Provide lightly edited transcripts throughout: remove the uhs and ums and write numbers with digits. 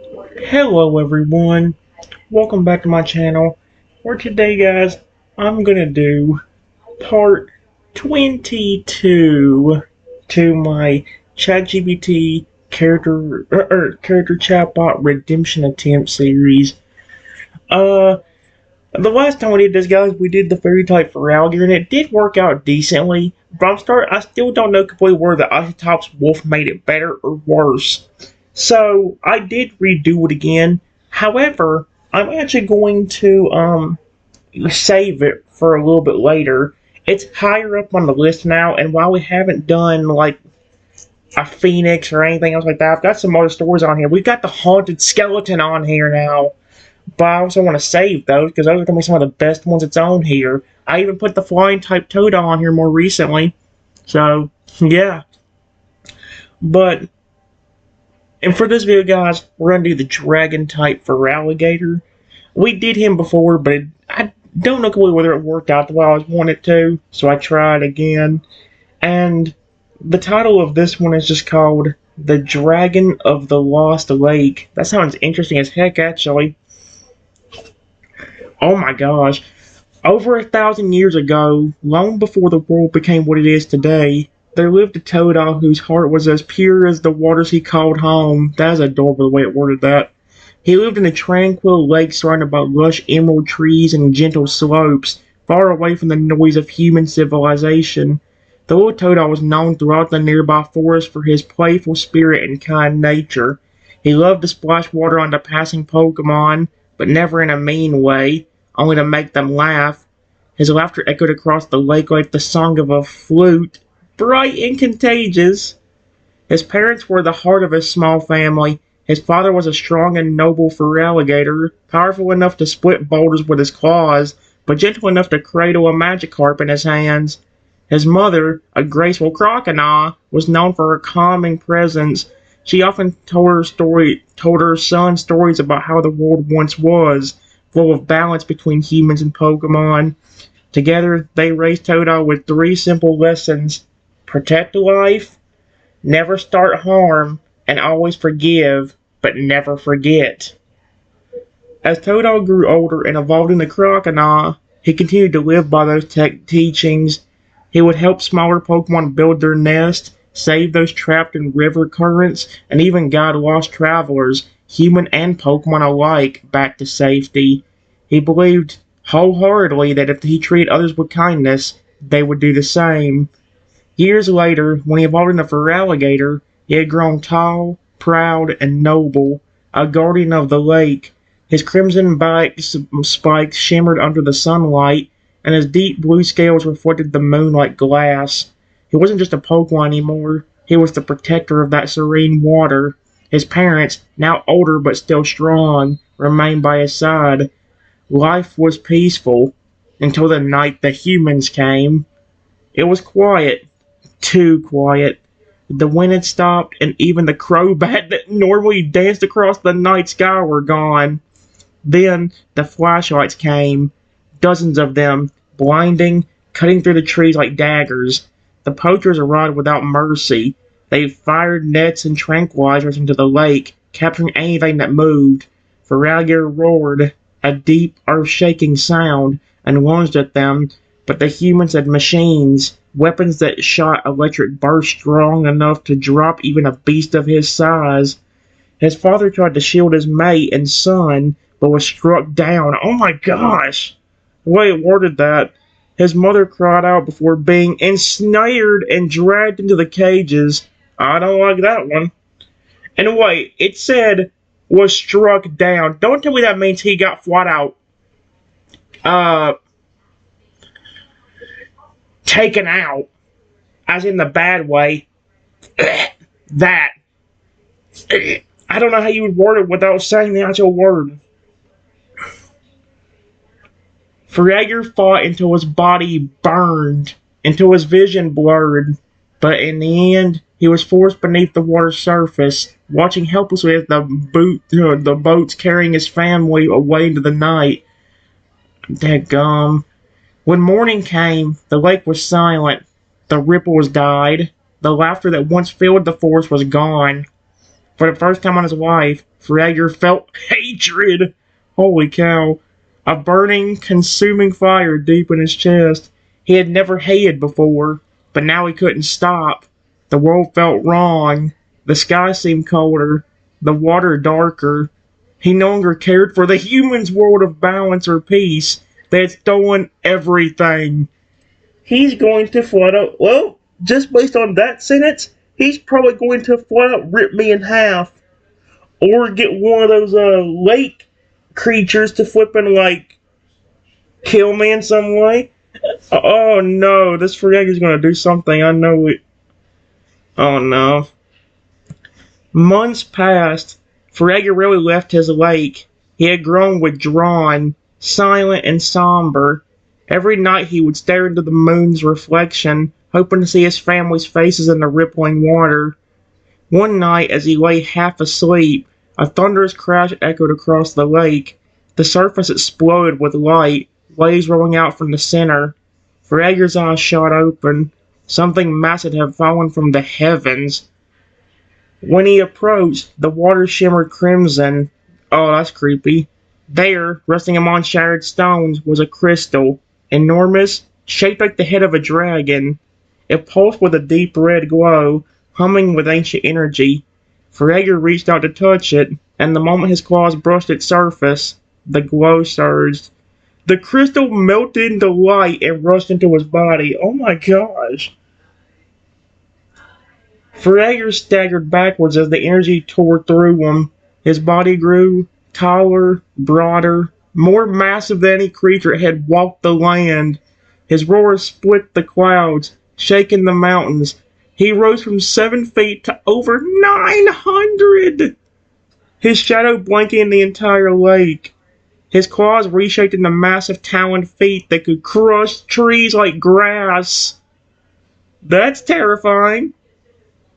Hello everyone, welcome back to my channel, where today guys, I'm gonna do part 22 to my ChatGPT character chatbot redemption attempt series. Uh, the last time we did this guys, we did the fairy type Feraligatr and it did work out decently, but I still don't know completely where the Isotops Wolf made it better or worse. So I did redo it again. However, I'm actually going to save it for a little bit later. It's higher up on the list now, and while we haven't done like a phoenix or anything else like that, I've got some other stories on here. We've got the haunted skeleton on here now, but I also want to save those because those are going to be some of the best ones that's on here. I even put the flying type Toad on here more recently, so yeah. But and for this video, guys, we're gonna do the dragon type Feraligatr. We did him before, but I don't know completely whether it worked out the way I was wanting it to, so I tried again. And the title of this one is just called The Dragon of the Lost Lake. That sounds interesting as heck, actually. Oh my gosh. Over 1,000 years ago, long before the world became what it is today, there lived a Toadal whose heart was as pure as the waters he called home. That is adorable the way it worded that. He lived in a tranquil lake surrounded by lush emerald trees and gentle slopes, far away from the noise of human civilization. The little Toadal was known throughout the nearby forest for his playful spirit and kind nature. He loved to splash water onto passing Pokemon, but never in a mean way, only to make them laugh. His laughter echoed across the lake like the song of a flute, bright and contagious. His parents were the heart of his small family. His father was a strong and noble Feraligatr, powerful enough to split boulders with his claws, but gentle enough to cradle a Magikarp in his hands. His mother, a graceful Crocodile, was known for her calming presence. She often told her son stories about how the world once was, full of balance between humans and Pokemon. Together, they raised Toto with three simple lessons: protect life, never start harm, and always forgive, but never forget. As Toto grew older and evolved into Crocodile, he continued to live by those teachings. He would help smaller Pokemon build their nest, save those trapped in river currents, and even guide lost travelers, human and Pokemon alike, back to safety. He believed wholeheartedly that if he treated others with kindness, they would do the same. Years later, when he evolved into Feraligatr, he had grown tall, proud, and noble, a guardian of the lake. His crimson spikes shimmered under the sunlight, and his deep blue scales reflected the moon like glass. He wasn't just a Pokemon anymore, he was the protector of that serene water. His parents, now older but still strong, remained by his side. Life was peaceful until the night the humans came. It was quiet, too quiet. The wind had stopped, and even the crowbat that normally danced across the night sky were gone. Then the flashlights came, dozens of them, blinding, cutting through the trees like daggers. The poachers arrived without mercy. They fired nets and tranquilizers into the lake, capturing anything that moved. Feraligatr roared, a deep, earth-shaking sound, and lunged at them, but the humans had machines, weapons that shot electric bursts strong enough to drop even a beast of his size. His father tried to shield his mate and son, but was struck down. Oh my gosh! The way it worded that. His mother cried out before being ensnared and dragged into the cages. I don't like that one. And wait, it said was struck down. Don't tell me that means he got flat out uh taken out, as in the bad way. That. I don't know how you would word it without saying the actual word. Feraligatr fought until his body burned, until his vision blurred, but in the end, he was forced beneath the water's surface, watching helplessly as the boats carrying his family away into the night. Dadgum. When morning came, the lake was silent, the ripples died, the laughter that once filled the forest was gone. For the first time in his life, Fragger felt hatred. Holy cow. A burning, consuming fire deep in his chest. He had never hated before, but now he couldn't stop. The world felt wrong. The sky seemed colder, the water darker. He no longer cared for the humans' world of balance or peace. They had stolen everything. He's going to flat out, well, just based on that sentence, he's probably going to flat out rip me in half. Or get one of those lake creatures to flip and like kill me in some way. Oh no, this Fragger's gonna do something. I know it. Oh no. Months passed. Fragger rarely left his lake. He had grown withdrawn, silent and somber. Every night he would stare into the moon's reflection, hoping to see his family's faces in the rippling water. One night, as he lay half asleep, a thunderous crash echoed across the lake. The surface exploded with light, waves rolling out from the center. Fragger's eyes shot open. Something massive had fallen from the heavens. When he approached, the water shimmered crimson. Oh, that's creepy. There, resting among shattered stones, was a crystal, enormous, shaped like the head of a dragon. It pulsed with a deep red glow, humming with ancient energy. Fragger reached out to touch it, and the moment his claws brushed its surface, the glow surged. The crystal melted into light and rushed into his body. Oh my gosh. Fragger staggered backwards as the energy tore through him. His body grew taller, broader, more massive than any creature had walked the land. His roar split the clouds, shaking the mountains. He rose from 7 feet to over 900! His shadow blanketing the entire lake. His claws reshaped into massive taloned feet that could crush trees like grass. That's terrifying.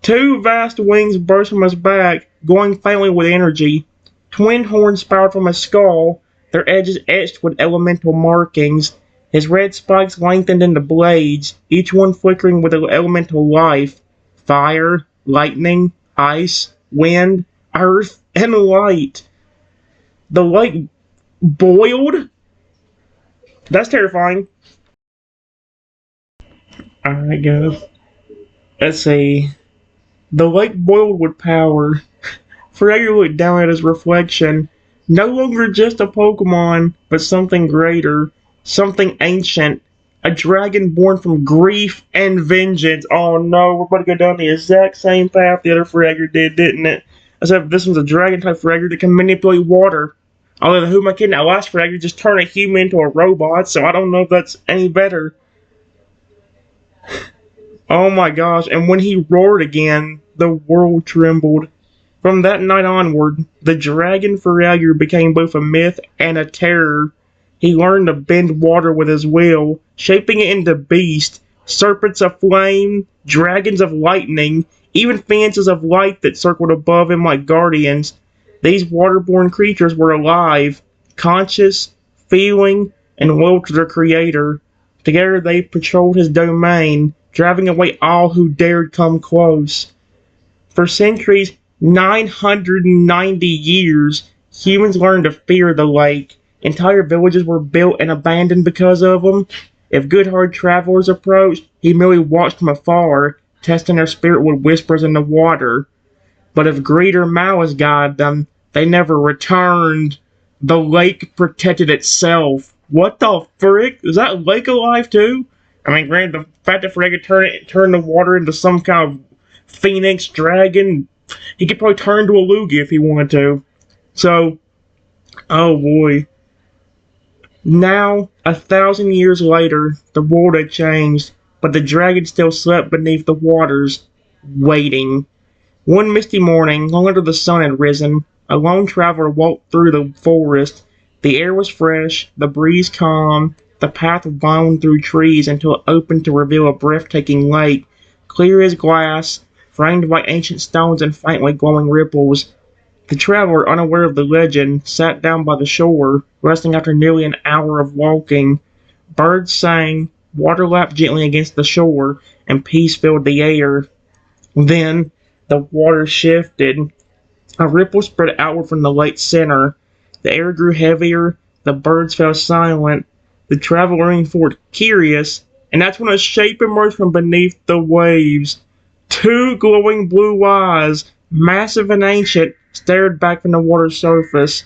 Two vast wings burst from his back, glowing faintly with energy. Twin horns sprouted from his skull, their edges etched with elemental markings. His red spikes lengthened into blades, each one flickering with elemental life. Fire, lightning, ice, wind, earth, and light. The lake boiled? That's terrifying. Alright, guys. Let's see. The lake boiled with power. Fragger looked down at his reflection. No longer just a Pokemon, but something greater. Something ancient. A dragon born from grief and vengeance. Oh no, we're about to go down the exact same path the other Fragger did, didn't it? Except this one's a dragon type Fragger that can manipulate water. Although, who am I kidding? That last Fragger just turned a human into a robot, so I don't know if that's any better. Oh my gosh, and when he roared again, the world trembled. From that night onward, the dragon Feraligatr became both a myth and a terror. He learned to bend water with his will, shaping it into beasts, serpents of flame, dragons of lightning, even fences of light that circled above him like guardians. These waterborne creatures were alive, conscious, feeling, and loyal to their creator. Together they patrolled his domain, driving away all who dared come close. For centuries, 990 years, humans learned to fear the lake. Entire villages were built and abandoned because of them. If good-hearted travelers approached, he merely watched from afar, testing their spirit with whispers in the water. But if greed or malice guided them, they never returned. The lake protected itself. What the frick? Is that lake alive too? I mean, granted, the fact that Feraligatr turned the water into some kind of phoenix dragon, he could probably turn into a Lugia if he wanted to. So, oh boy. Now, 1,000 years later, the world had changed, but the dragon still slept beneath the waters, waiting. One misty morning, long after the sun had risen, a lone traveler walked through the forest. The air was fresh, the breeze calm, the path wound through trees until it opened to reveal a breathtaking lake, clear as glass, framed by ancient stones and faintly glowing ripples. The traveler, unaware of the legend, sat down by the shore, resting after nearly an hour of walking. Birds sang, water lapped gently against the shore, and peace filled the air. Then, the water shifted. A ripple spread outward from the lake's center. The air grew heavier, the birds fell silent, the traveler leaned forward curious, and that's when a shape emerged from beneath the waves. Two glowing blue eyes, massive and ancient, stared back from the water's surface.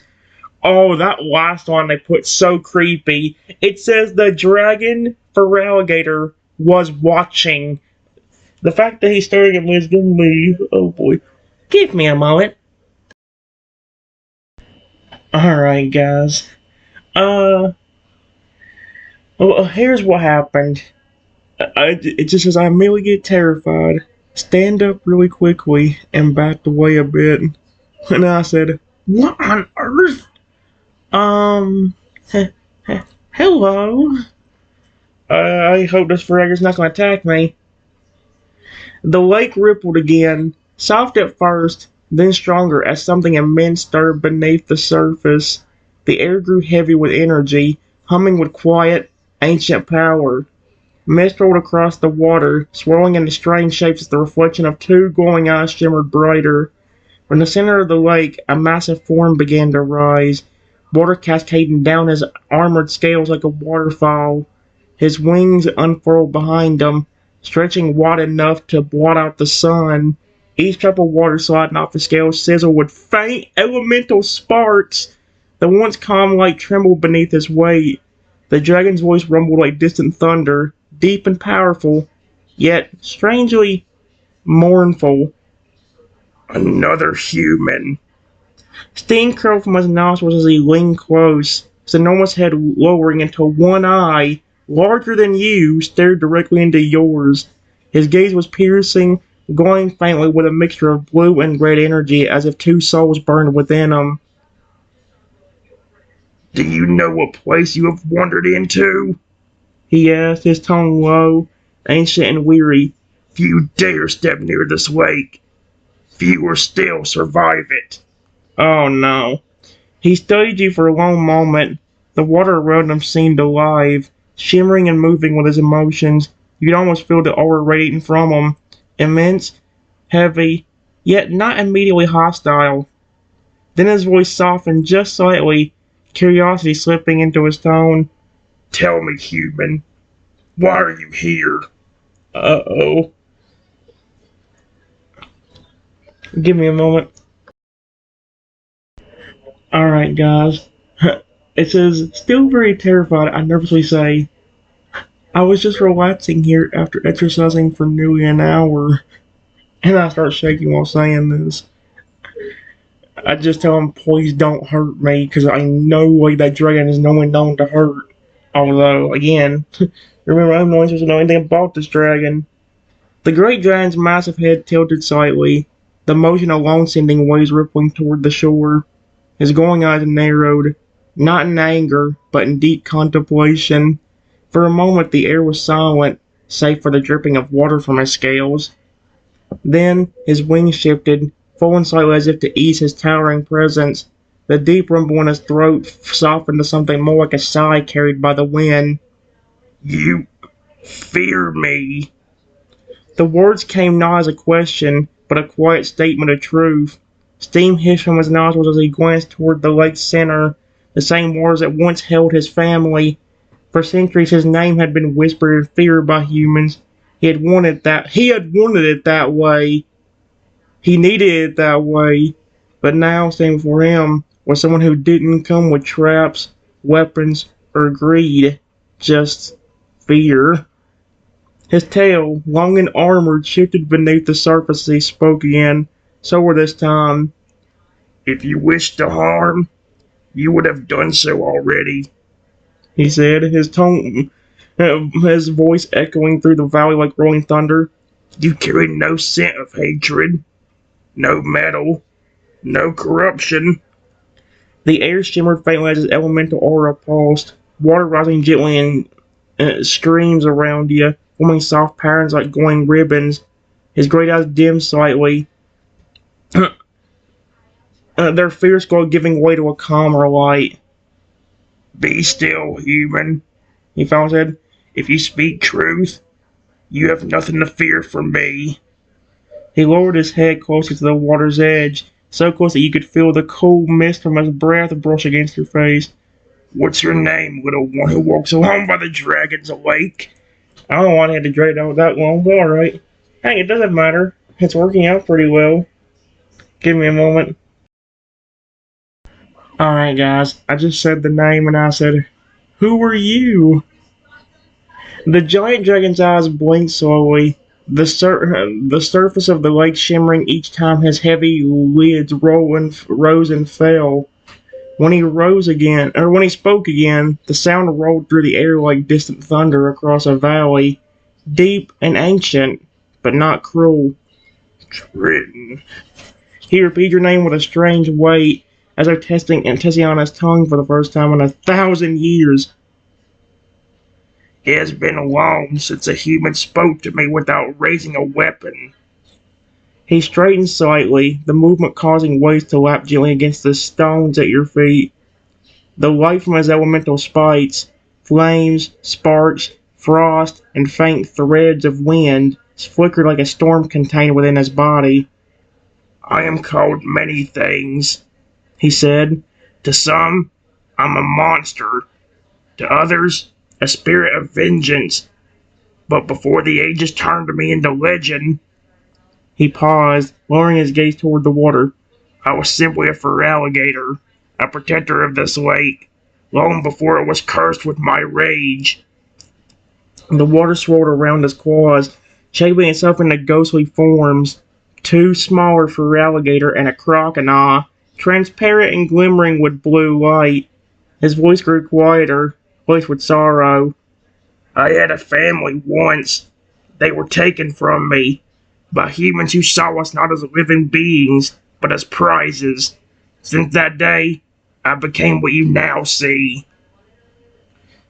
Oh, that last one they put so creepy. It says the dragon Feraligatr was watching. The fact that he's staring at me is giving me, oh boy. Give me a moment. Alright, guys. Well, here's what happened. It just says I immediately get terrified, stand up really quickly, and backed away a bit. And I said, "What on earth?" Hello. I hope this Feraligatr's not going to attack me. The lake rippled again, soft at first, then stronger as something immense stirred beneath the surface. The air grew heavy with energy, humming with quiet, ancient power. Mist rolled across the water, swirling into strange shapes as the reflection of two glowing eyes shimmered brighter. From the center of the lake, a massive form began to rise, water cascading down his armored scales like a waterfall. His wings unfurled behind him, stretching wide enough to blot out the sun. Each drop of water sliding off the scales sizzled with faint elemental sparks. The once calm light trembled beneath his weight. The dragon's voice rumbled like distant thunder, deep and powerful, yet strangely mournful. Another human. Steam curled from his nostrils as he leaned close, his enormous head lowering until one eye, larger than you, stared directly into yours. His gaze was piercing, glowing faintly with a mixture of blue and red energy, as if two souls burned within him. Do you know what place you have wandered into? He asked, his tone low, ancient and weary. Few dare step near this lake. Fewer still survive it. Oh no. He studied you for a long moment. The water around him seemed alive, shimmering and moving with his emotions. You'd almost feel the aura radiating from him. Immense, heavy, yet not immediately hostile. Then his voice softened just slightly, curiosity slipping into his tone. Tell me, human, why are you here? Uh-oh. Give me a moment. Alright, guys. It says, still very terrified, I nervously say, I was just relaxing here after exercising for nearly an hour. And I start shaking while saying this. I just tell him, please don't hurt me, because I know like that dragon is no one known to hurt. Although, again, remember I'm not supposed to know anything about this dragon. The great dragon's massive head tilted slightly, the motion alone sending waves rippling toward the shore. His glowing eyes narrowed, not in anger, but in deep contemplation. For a moment the air was silent, save for the dripping of water from his scales. Then his wings shifted, falling slightly as if to ease his towering presence. The deep rumble in his throat softened to something more like a sigh carried by the wind. You fear me. The words came not as a question, but a quiet statement of truth. Steam hissed from his nostrils as he glanced toward the lake's center, the same waters that once held his family. For centuries his name had been whispered in fear by humans. He had wanted it that way. He needed it that way. But now, standing before him, was someone who didn't come with traps, weapons, or greed. Just fear. His tail, long and armored, shifted beneath the surface as he spoke again, sober this time. If you wished to harm, you would have done so already, he said, his voice echoing through the valley like rolling thunder. You carry no scent of hatred, no metal, no corruption. The air shimmered faintly as his elemental aura pulsed, water rising gently in streams around you, forming soft patterns like glowing ribbons. His great eyes dimmed slightly, their fierce glow giving way to a calmer light. Be still, human, he finally said. If you speak truth, you have nothing to fear from me. He lowered his head closer to the water's edge, so close that you could feel the cool mist from his breath brush against your face. What's your name, little one who walks alone by the dragon's lake? I don't want to have to drag out that long, but alright. Hey, it doesn't matter. It's working out pretty well. Give me a moment. Alright, guys, I just said the name and I said, who are you? The giant dragon's eyes blinked slowly, the surface of the lake shimmering each time his heavy lids rose and fell. When he rose again, or when he spoke again, the sound rolled through the air like distant thunder across a valley, deep and ancient, but not cruel. Triton. He repeated your name with a strange weight, as though testing on his tongue for the first time in 1,000 years. It has been long since a human spoke to me without raising a weapon. He straightened slightly, the movement causing waves to lap gently against the stones at your feet. The light from his elemental spikes, flames, sparks, frost, and faint threads of wind, flickered like a storm contained within his body. I am called many things, he said. To some, I'm a monster. To others, a spirit of vengeance. But before the ages turned me into legend, he paused, lowering his gaze toward the water. I was simply a Feraligatr, a protector of this lake, long before it was cursed with my rage. The water swirled around his claws, shaping itself into ghostly forms. Two smaller Feraligatr and a crocodile, transparent and glimmering with blue light. His voice grew quieter, voiced with sorrow. I had a family once. They were taken from me by humans who saw us not as living beings, but as prizes. Since that day, I became what you now see.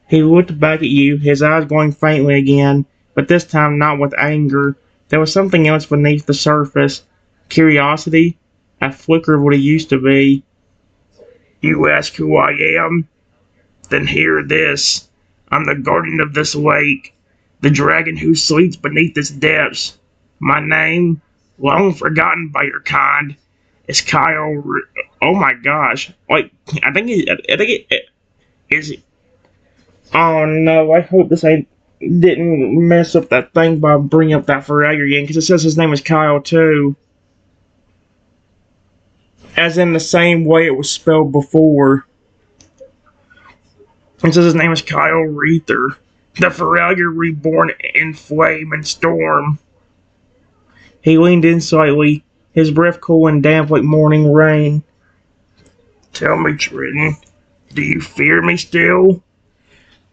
He looked back at you, his eyes glowing faintly again, but this time not with anger. There was something else beneath the surface. Curiosity, a flicker of what he used to be. You ask who I am? Then hear this. I'm the guardian of this lake, the dragon who sleeps beneath its depths. My name, long forgotten by your kind, is Kyle. Oh my gosh! Like I think it is. Oh no! I hope this ain't didn't mess up that thing by bringing up that Feraligatr again, because it says his name is Kyle too, as in the same way it was spelled before. It says his name is Kyle Reether, the Feraligatr reborn in flame and storm. He leaned in slightly, his breath cool and damp like morning rain. Tell me, Triton, do you fear me still?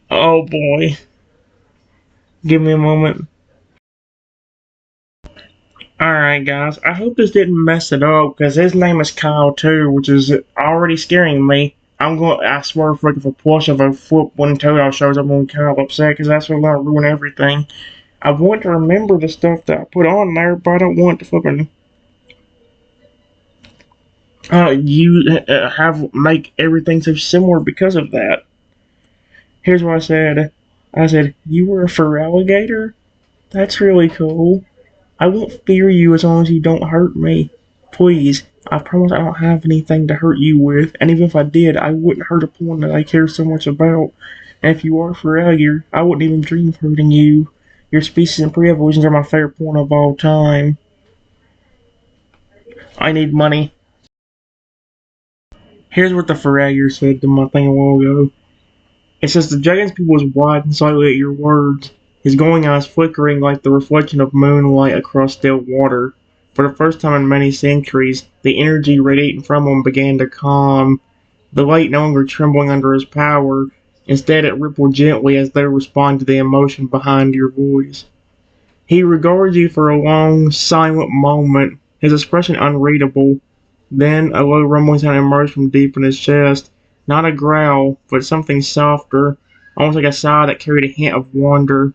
Oh boy. Give me a moment. Alright guys, I hope this didn't mess it up, because his name is Kyle too, which is already scaring me. I swear if a plush of a flip when Toadal shows up, I'm going to kind of upset, because that's what's going to ruin everything. I want to remember the stuff that I put on there, but I don't want to flipping make everything so similar because of that. Here's what I said. I said, you were a Feraligatr? That's really cool. I won't fear you as long as you don't hurt me. Please, I promise I don't have anything to hurt you with, and even if I did, I wouldn't hurt a pawn that I care so much about. And if you are Feraligatr, I wouldn't even dream of hurting you. Your species and pre-evolutions are my favorite pawn of all time. I need money. Here's what the Feraligatr said to my thing a while ago. It says, the dragon's pupil was wide and slightly at your words, his glowing eyes flickering like the reflection of moonlight across still water. For the first time in many centuries, the energy radiating from him began to calm, the light no longer trembling under his power. Instead, it rippled gently as though responding to the emotion behind your voice. He regarded you for a long, silent moment, his expression unreadable. Then a low rumbling sound emerged from deep in his chest. Not a growl, but something softer, almost like a sigh that carried a hint of wonder.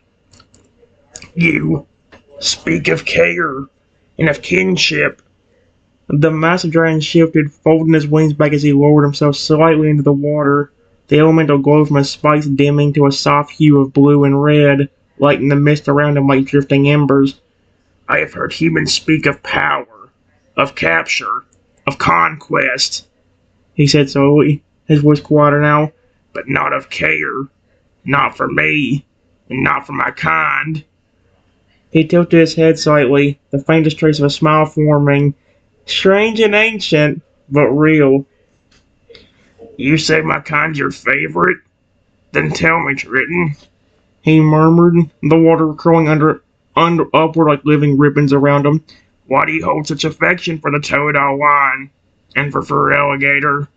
You speak of care and of kinship. The massive dragon shifted, folding his wings back as he lowered himself slightly into the water, the elemental glow from his spikes dimming to a soft hue of blue and red, lighting the mist around him like drifting embers. I have heard humans speak of power, of capture. of conquest, he said slowly, his voice quieter now, but not of care. Not for me, and not for my kind. He tilted his head slightly, the faintest trace of a smile forming. Strange and ancient, but real. You say my kind's your favorite? Then tell me, Triton, he murmured, the water curling under upward like living ribbons around him. Why do you hold such affection for the Toadal line? And for Feraligatr?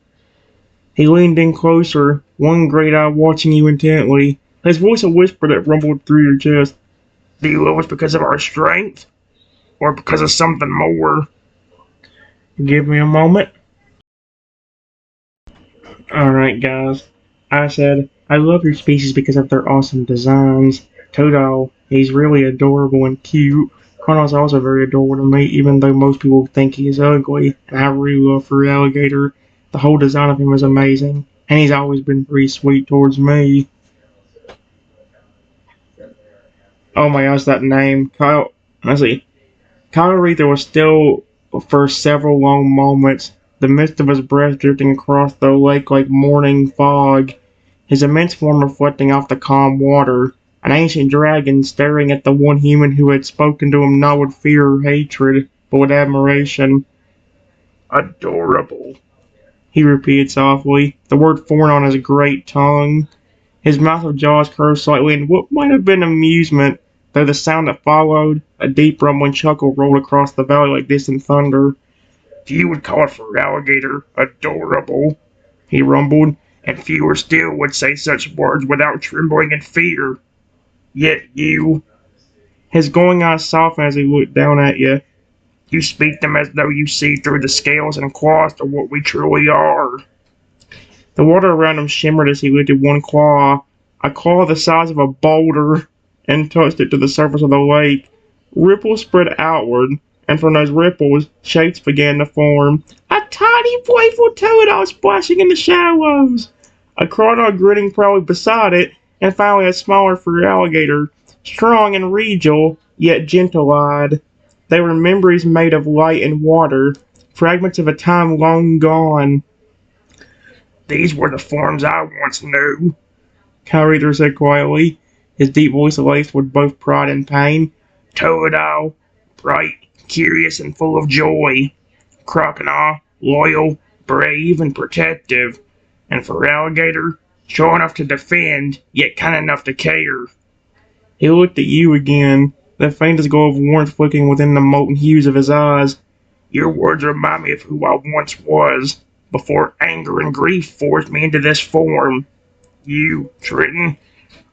He leaned in closer, one great eye watching you intently, his voice a whisper that rumbled through your chest. Do you love us because of our strength? Or because of something more? Give me a moment. Alright, guys. I said, I love your species because of their awesome designs. Toadal, he's really adorable and cute. Carnal's also very adorable to me, even though most people think he's ugly. And I really love Feraligatr. The whole design of him is amazing. And he's always been pretty sweet towards me. Oh my gosh, that name. Kyle. Let's see. Kyle Reether was still for several long moments, the mist of his breath drifting across the lake like morning fog, his immense form reflecting off the calm water, an ancient dragon staring at the one human who had spoken to him not with fear or hatred, but with admiration. Adorable, he repeated softly, the word foreign on his great tongue. His mouth of jaws curved slightly in what might have been amusement, though the sound that followed, a deep rumbling chuckle, rolled across the valley like distant thunder. Few would call it Feraligatr adorable, he rumbled, and fewer still would say such words without trembling in fear. Yet you... His glowing eyes softened as he looked down at you. You speak them as though you see through the scales and claws to what we truly are. The water around him shimmered as he lifted one claw, a claw the size of a boulder, and touched it to the surface of the lake. Ripples spread outward, and from those ripples, shapes began to form. A tiny, playful Toadal splashing in the shallows, a Crawdad grinning proudly beside it, and finally a smaller Feraligatr, strong and regal, yet gentle-eyed. They were memories made of light and water, fragments of a time long gone. These were the forms I once knew, Kyreator said quietly, his deep voice laced with both pride and pain. Toadal, bright, curious, and full of joy. Crocodile, loyal, brave, and protective. And Feraligatr, strong enough to defend, yet kind enough to care. He looked at you again, the faintest glow of warmth flickering within the molten hues of his eyes. Your words remind me of who I once was, before anger and grief forced me into this form. You, Triton,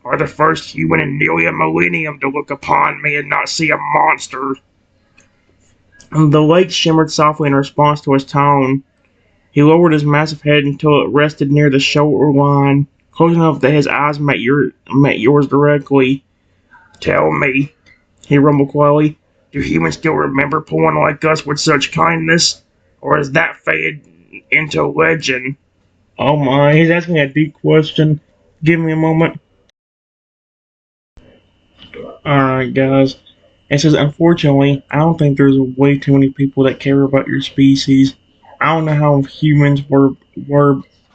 are the first human in nearly a millennium to look upon me and not see a monster. The lake shimmered softly in response to his tone. He lowered his massive head until it rested near the shoulder line, close enough that his eyes met yours directly. Tell me, he rumbled quietly, do humans still remember pulling like us with such kindness? Or has that faded into legend? Oh my, he's asking a deep question. Give me a moment. Alright, guys. It says, unfortunately, I don't think there's way too many people that care about your species. I don't know how humans were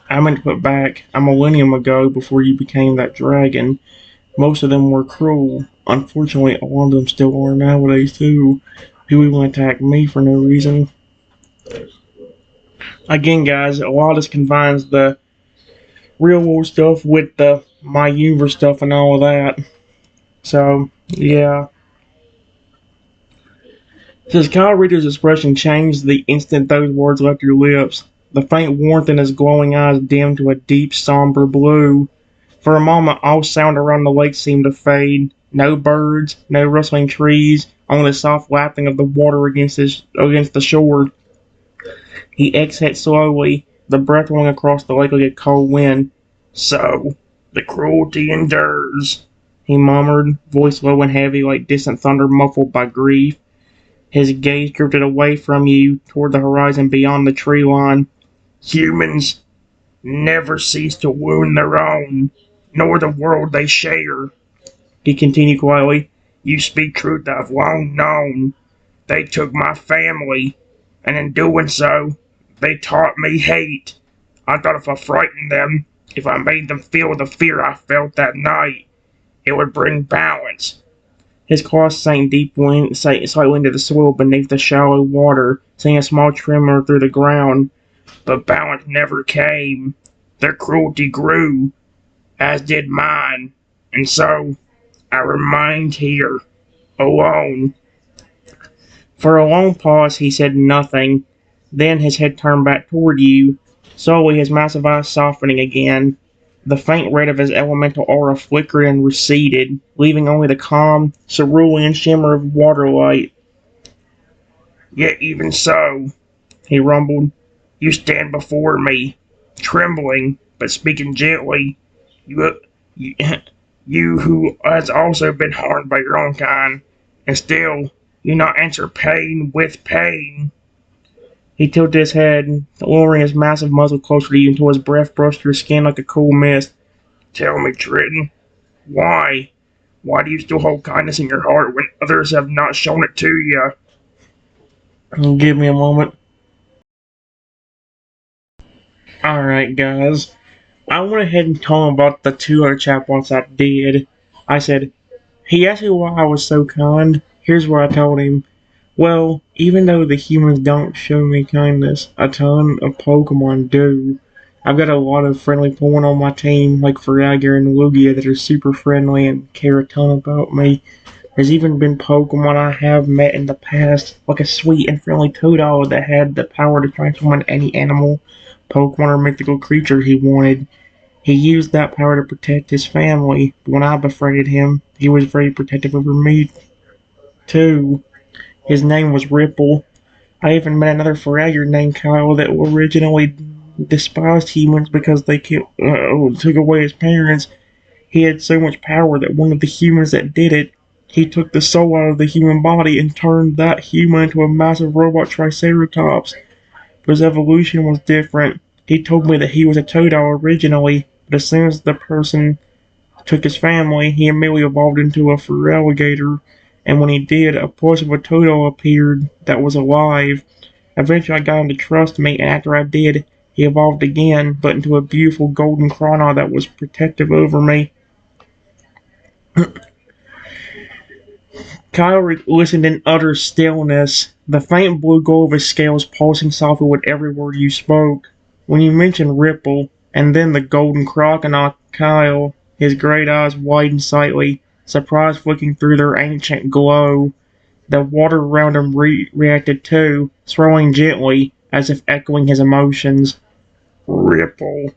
I meant to put back a millennium ago before you became that dragon. Most of them were cruel. Unfortunately, a lot of them still are nowadays too. Who even attack me for no reason. Again, guys, a lot of this combines the real world stuff with the my universe stuff and all of that. So, yeah. It says Kyle Reader's expression changed the instant those words left your lips. The faint warmth in his glowing eyes dimmed to a deep, somber blue. For a moment, all sound around the lake seemed to fade. No birds, no rustling trees, only the soft lapping of the water against the shore. He exhaled slowly, the breath blowing across the lake like a cold wind. So, the cruelty endures, he murmured, voice low and heavy like distant thunder muffled by grief. His gaze drifted away from you toward the horizon beyond the tree line. Humans never cease to wound their own, nor the world they share, he continued quietly. You speak truth I've long known. They took my family, and in doing so, They taught me hate. I thought if I frightened them, if I made them feel the fear I felt that night, it would bring balance. His claws sank slightly into the soil beneath the shallow water, sending a small tremor through the ground. But balance never came. Their cruelty grew, as did mine. And so, I remained here, alone. For a long pause he said nothing. Then his head turned back toward you, slowly his massive eyes softening again. The faint red of his elemental aura flickered and receded, leaving only the calm, cerulean shimmer of water light. Yet even so, he rumbled, you stand before me, trembling, but speaking gently. You, you, you who has also been harmed by your own kind, and still you not answer pain with pain. He tilted his head, lowering his massive muzzle closer to you until his breath brushed your skin like a cool mist. Tell me, Triton, why? Why do you still hold kindness in your heart when others have not shown it to you? Give me a moment. Alright, guys. I went ahead and told him about the two other chatbots I did. I said, he asked me why I was so kind. Here's what I told him. Well, even though the humans don't show me kindness, a ton of Pokemon do. I've got a lot of friendly Pokemon on my team, like Feraligatr and Lugia, that are super friendly and care a ton about me. There's even been Pokemon I have met in the past, like a sweet and friendly Totodile that had the power to transform into any animal, Pokemon, or mythical creature he wanted. He used that power to protect his family, but when I befriended him, he was very protective over me, too. His name was Ripple. I even met another Feraligatr named Kyle that originally despised humans because they took away his parents. He had so much power that one of the humans that did it, he took the soul out of the human body and turned that human into a massive robot Triceratops. But his evolution was different. He told me that he was a Totodile originally, but as soon as the person took his family, he immediately evolved into a Feraligatr, and when he did, a portion of a Totodile appeared that was alive. Eventually I got him to trust me, and after I did, he evolved again, but into a beautiful golden Chrono that was protective over me. Kyle listened in utter stillness, the faint blue glow of his scales pulsing softly with every word you spoke. When you mentioned Ripple, and then the golden crocodile, Kyle, his great eyes widened slightly, surprise flicking through their ancient glow. The water around him reacted too, swirling gently, as if echoing his emotions. Ripple,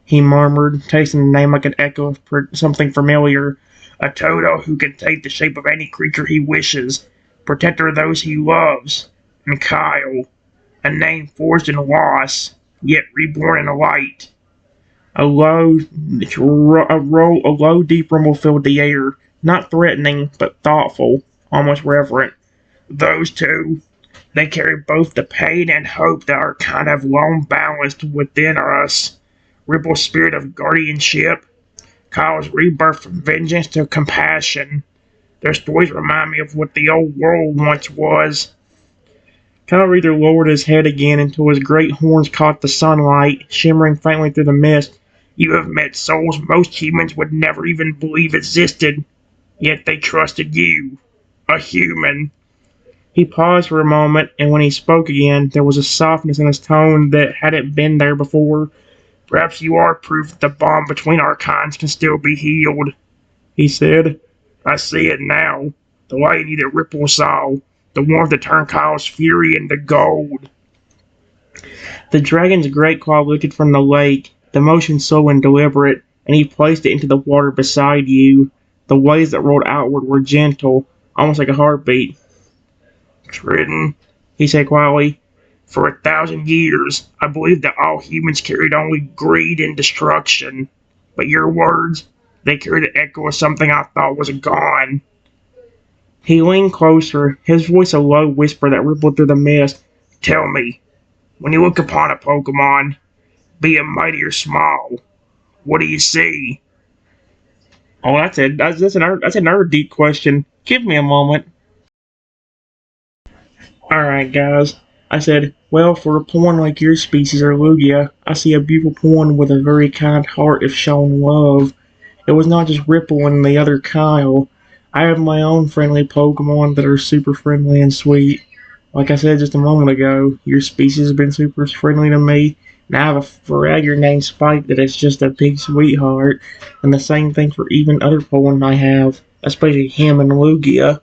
He murmured, tasting the name like an echo of something familiar. a Toto who can take the shape of any creature he wishes, protector of those he loves. And Kyle, a name forged in loss, yet reborn in the light. A low, a low, deep rumble filled the air, not threatening, but thoughtful, almost reverent. Those two, they carry both the pain and hope that our kind have long balanced within us. Ripple's spirit of guardianship, Kyle's rebirth from vengeance to compassion. Their stories remind me of what the old world once was. Kyle Reader lowered his head again until his great horns caught the sunlight, shimmering faintly through the mist. You have met souls most humans would never even believe existed, yet they trusted you, a human. He paused for a moment, and when he spoke again, there was a softness in his tone that hadn't been there before. Perhaps you are proof that the bond between our kinds can still be healed, He said. I see it now. The light in you that Ripple saw, the warmth that turned Kyle's fury into gold. The dragon's great claw lifted from the lake, the motion slow and deliberate, and he placed it into the water beside you. The waves that rolled outward were gentle, almost like a heartbeat. Triton, He said quietly, for 1,000 years, I believed that all humans carried only greed and destruction. But your words, they carried the echo of something I thought was gone. He leaned closer, his voice a low whisper that rippled through the mist. Tell me, when you look upon a Pokemon, be it mighty or small, what do you see? Oh, that's it. That's another deep question. Give me a moment. Alright, guys. I said, well, for a pawn like your species or Lugia, I see a beautiful pawn with a very kind heart if shown love. It was not just Ripple and the other Kyle. I have my own friendly Pokemon that are super friendly and sweet. Like I said just a moment ago, your species has been super friendly to me, and I have a Feraligatr named Spike that is just a big sweetheart, and the same thing for even other Pokemon I have, especially him and Lugia.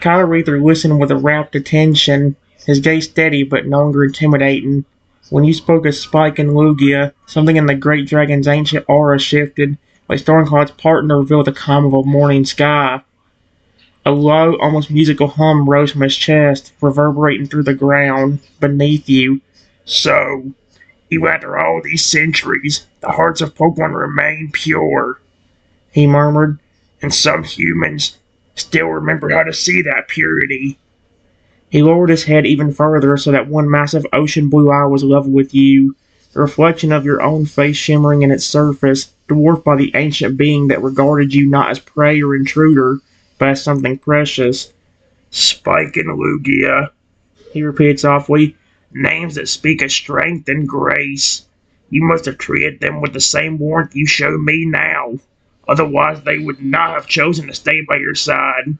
Feraligatr listened with a rapt attention, his gaze steady but no longer intimidating. When you spoke of Spike and Lugia, something in the great dragon's ancient aura shifted, like storm clouds part to reveal the calm of a morning sky. A low, almost musical hum rose from his chest, reverberating through the ground beneath you. So, even after all these centuries, the hearts of Pokemon remain pure, He murmured. and some humans still remember how to see that purity. He lowered his head even further so that one massive ocean blue eye was level with you, the reflection of your own face shimmering in its surface, dwarfed by the ancient being that regarded you not as prey or intruder, but as something precious. Spike and Lugia, He repeated softly. names that speak of strength and grace. You must have treated them with the same warmth you show me now. Otherwise, they would not have chosen to stay by your side.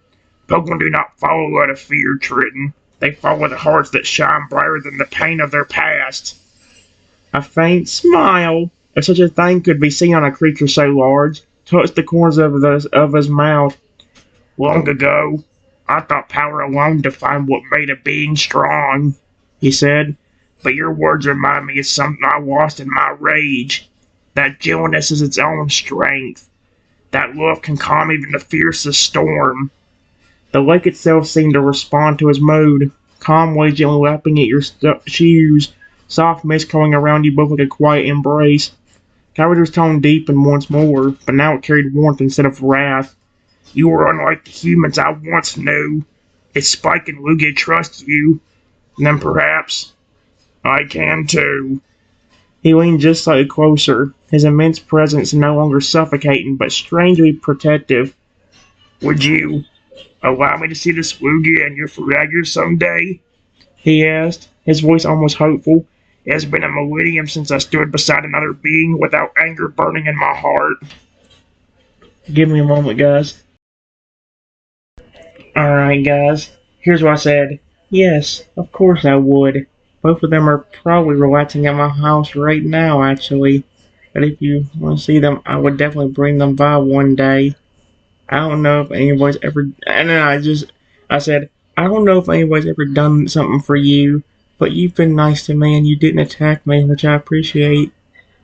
Pokemon do not follow out of fear, Triton. They follow the hearts that shine brighter than the pain of their past. A faint smile, if such a thing could be seen on a creature so large, touched the corners of his mouth. Long ago, I thought power alone defined what made a being strong, He said. but your words remind me of something I lost in my rage. That gentleness is its own strength. That love can calm even the fiercest storm. The lake itself seemed to respond to his mood, calmly gently lapping at your shoes, soft mist curling around you both like a quiet embrace. Kyra's tone deepened once more, but now it carried warmth instead of wrath. You are unlike the humans I once knew. If Spike and Lugia trust you, then perhaps I can too. He leaned just slightly closer, his immense presence no longer suffocating but strangely protective. Would you allow me to see this Lugia and your Feraligatr someday? He asked, his voice almost hopeful. It has been a millennium since I stood beside another being without anger burning in my heart. Give me a moment, guys. Alright, guys. Here's what I said. Yes, of course I would. Both of them are probably relaxing at my house right now, actually. But if you want to see them, I would definitely bring them by one day. I don't know if anybody's ever. And then I said, I don't know if anybody's ever done something for you, but you've been nice to me and you didn't attack me, which I appreciate.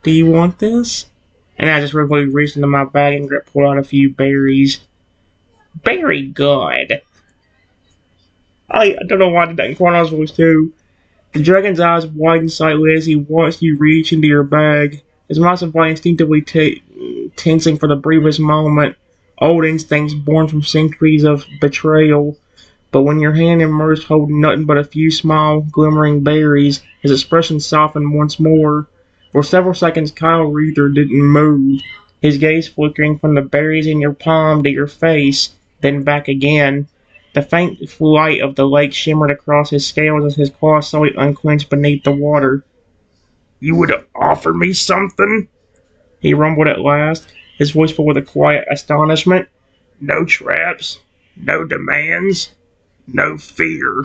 Do you want this? And I just really reached into my bag and pulled out a few berries. Very good. I don't know why I did that in Quanto's voice too. The dragon's eyes widened slightly as he watched you reach into your bag, his muscle body instinctively tensing for the briefest moment. Old instincts born from centuries of betrayal. But when your hand emerged holding nothing but a few small, glimmering berries, his expression softened once more. For several seconds, Kyle Reuther didn't move, his gaze flickering from the berries in your palm to your face, then back again. The faint light of the lake shimmered across his scales as his claws slowly unclenched beneath the water. You would offer me something? He rumbled at last, his voice full with a quiet astonishment. No traps, no demands, no fear.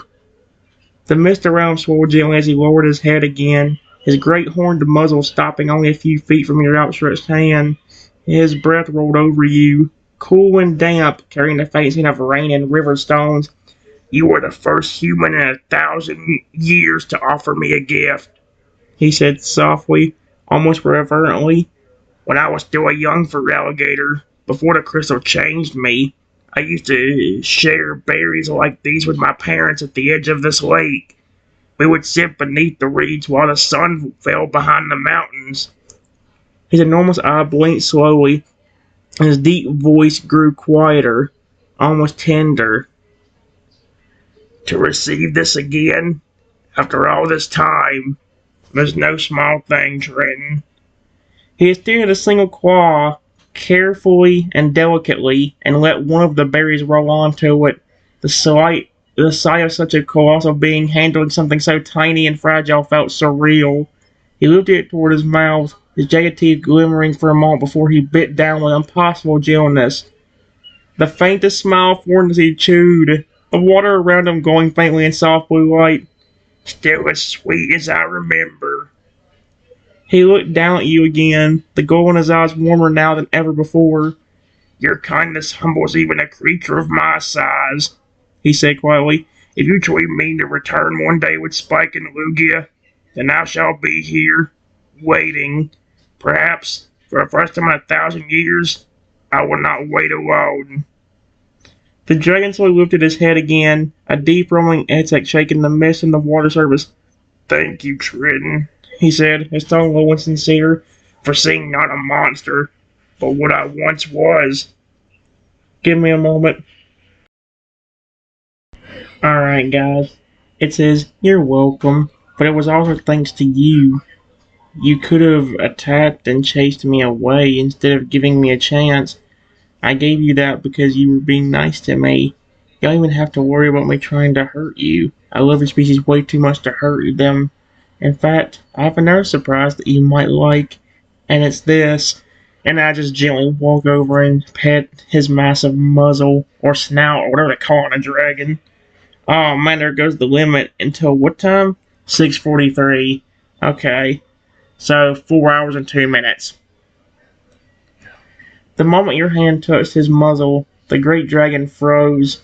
The mist around him swirled gently as he lowered his head again, his great horned muzzle stopping only a few feet from your outstretched hand. His breath rolled over you, cool and damp, carrying the faint scent of rain and river stones. You are the first human in 1,000 years to offer me a gift, He said softly, almost reverently. when I was still a young Feraligatr, before the crystal changed me. I used to share berries like these with my parents at the edge of this lake. We would sit beneath the reeds while the sun fell behind the mountains. His enormous eye blinked slowly, and his deep voice grew quieter, almost tender. To receive this again, after all this time, was no small thing, Trenton. He extended a single claw, carefully and delicately, and let one of the berries roll onto it. The slight The sight of such a colossal being handling something so tiny and fragile felt surreal. He lifted it toward his mouth, his jagged teeth glimmering for a moment before he bit down with impossible gentleness. The faintest smile formed as he chewed, the water around him glowing faintly in soft blue light. Still as sweet as I remember. He looked down at you again, the glow in his eyes warmer now than ever before. Your kindness humbles even a creature of my size, he said quietly. If you truly mean to return one day with Spike and Lugia, then I shall be here, waiting. Perhaps, for the first time in 1,000 years, I will not wait alone. The dragon slowly lifted his head again, a deep rumbling insect shaking the mist in the water surface. Thank you, Triton, He said, his tone low and sincere, for seeing not a monster, but what I once was. give me a moment. Alright, guys. It says, you're welcome, but it was also thanks to you. You could have attacked and chased me away instead of giving me a chance. I gave you that because you were being nice to me. You don't even have to worry about me trying to hurt you. I love your species way too much to hurt them. In fact, I have another surprise that you might like, and it's this. And I just gently walk over and pet his massive muzzle, or snout, or whatever they call it in a dragon. Oh man, there goes the limit. Until what time? 6:43. Okay. So 4 hours and 2 minutes. The moment your hand touched his muzzle, the great dragon froze.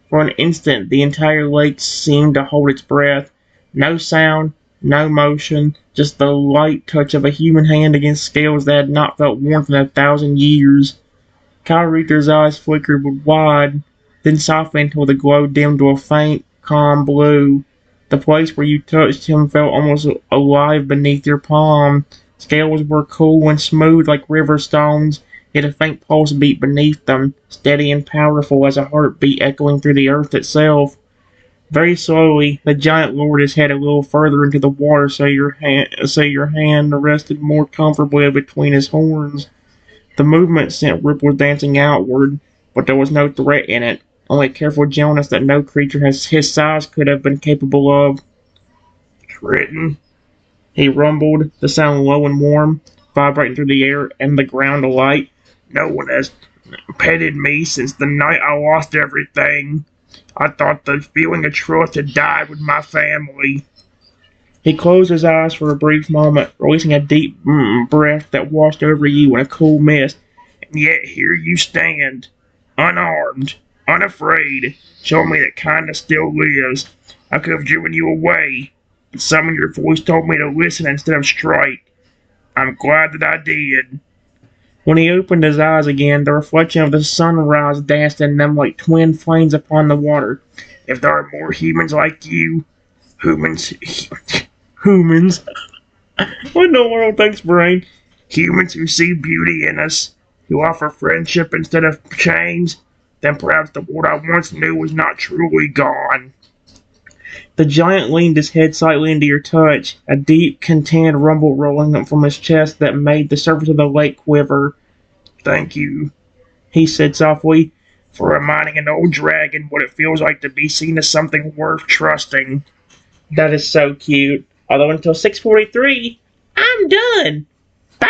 For an instant, the entire lake seemed to hold its breath. No sound, no motion, just the light touch of a human hand against scales that had not felt warmth in 1,000 years. Kyle Reader's eyes flickered wide, then softened until the glow dimmed to a faint, calm blue. The place where you touched him felt almost alive beneath your palm. Scales were cool and smooth like river stones, yet a faint pulse beat beneath them, steady and powerful as a heartbeat echoing through the earth itself. Very slowly, the giant lowered his head a little further into the water so your hand rested more comfortably between his horns. The movement sent ripples dancing outward, but there was no threat in it, only a careful gentleness that no creature his size could have been capable of. Triton, He rumbled, the sound low and warm, vibrating through the air and the ground alike. no one has petted me since the night I lost everything. I thought the feeling of trust had died with my family. He closed his eyes for a brief moment, releasing a deep breath that washed over you in a cool mist. And yet here you stand, unarmed, unafraid, showing me that kindness still lives. I could have driven you away, but some of your voice told me to listen instead of strike. I'm glad that I did. When he opened his eyes again, the reflection of the sunrise danced in them like twin flames upon the water. If there are more humans like you, humans, Humans. What in the world? Thanks, brain. humans who see beauty in us, who offer friendship instead of chains, then perhaps the world I once knew was not truly gone. The giant leaned his head slightly into your touch, a deep, content rumble rolling up from his chest that made the surface of the lake quiver. Thank you He said softly, for reminding an old dragon what it feels like to be seen as something worth trusting. that is so cute. Although until 6:43, I'm done. Bye!